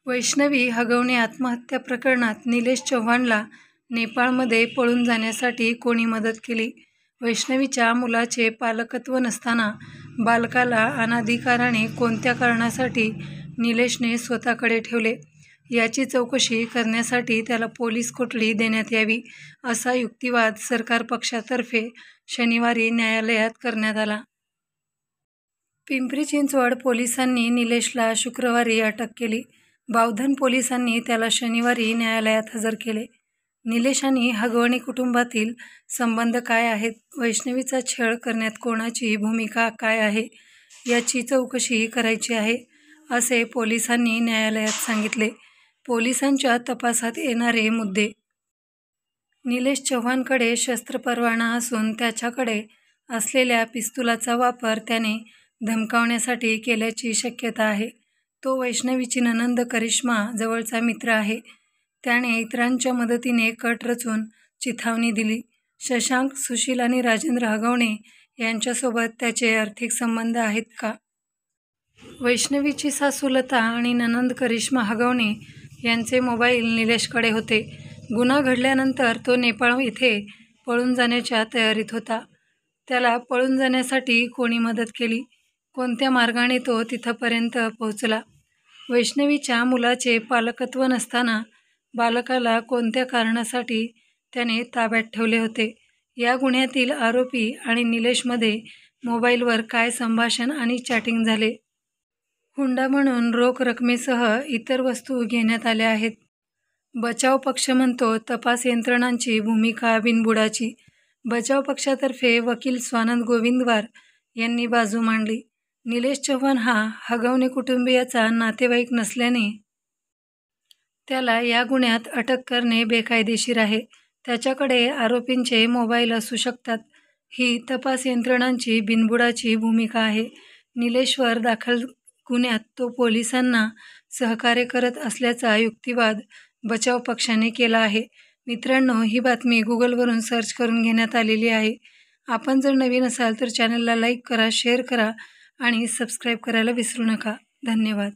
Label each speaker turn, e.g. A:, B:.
A: वैष्णवी हगवणे आत्महत्या प्रकरणात निलेश चव्हाणला नेपाळमध्ये पळून जाण्यासाठी कोणी मदत केली? वैष्णवीच्या मुलाचे पालकत्व नसताना बालकाला अनाधिकाराने कोणत्या कारणासाठी निलेशने स्वतःकडे ठेवले, याची चौकशी करण्यासाठी त्याला पोलीस कोठडी देण्यात यावी, असा युक्तिवाद सरकार पक्षातर्फे शनिवारी न्यायालयात करण्यात आला. पिंपरी चिंचवड पोलिसांनी निलेशला शुक्रवारी अटक केली. बावधन पोलिसांनी त्याला शनिवारी न्यायालयात हजर केले. निलेश आणि हगवणे कुटुंबातील संबंध काय आहेत? वैष्णवीचा छळ करण्यात कोणाची भूमिका काय आहे, याची चौकशी करायची आहे, असे पोलिसांनी न्यायालयात सांगितले. पोलिसांच्या तपासात येणारे मुद्दे: निलेश चव्हाणकडे शस्त्र परवाना असून त्याच्याकडे असलेल्या पिस्तुलाचा वापर त्याने धमकावण्यासाठी केल्याची शक्यता आहे. तो वैष्णवीची नणंद करिश्मा जवळचा मित्र आहे. त्याने इतरांच्या मदतीने कट रचून चिथावणी दिली. शशांक, सुशील आणि राजेंद्र हगवणे यांच्यासोबत त्याचे आर्थिक संबंध आहेत का? वैष्णवीची सासू लता आणि नणंद करिश्मा हगवणे यांचे मोबाईल निलेशकडे होते. गुन्हा घडल्यानंतर तो नेपाळ इथे पळून जाण्याच्या तयारीत होता. त्याला पळून जाण्यासाठी कोणी मदत केली? कोणत्या मार्गाने तो तिथपर्यंत पोहोचला? वैष्णवीच्या मुलाचे पालकत्व नसताना बालकाला कोणत्या कारणासाठी त्याने ताब्यात ठेवले होते? या गुन्ह्यातील आरोपी आणि निलेशमध्ये मोबाईलवर काय संभाषण आणि चॅटिंग झाले? हुंडा म्हणून रोख रकमेसह इतर वस्तू घेण्यात आल्या आहेत. बचाव पक्ष म्हणतो तपास यंत्रणांची भूमिका बिनबुडाची. बचाव पक्षातर्फे वकील स्वानंद गोविंदवार यांनी बाजू मांडली. निलेश चव्हाण हा हगवणे कुटुंबियाचा नातेवाईक नसल्याने त्याला या गुन्ह्यात अटक करणे बेकायदेशीर आहे. त्याच्याकडे आरोपींचे मोबाईल असू शकतात. ही तपास यंत्रणांची बिनबुडाची भूमिका आहे. निलेशवर दाखल गुन्ह्यात तो पोलिसांना सहकार्य करत असल्याचा युक्तिवाद बचाव पक्षाने केला आहे. मित्रांनो, ही बातमी गुगलवरून सर्च करून घेण्यात आलेली आहे. आपण जर नवीन असाल तर चॅनलला लाईक करा, शेअर करा आणि सबस्क्राईब करायला विसरू नका. धन्यवाद.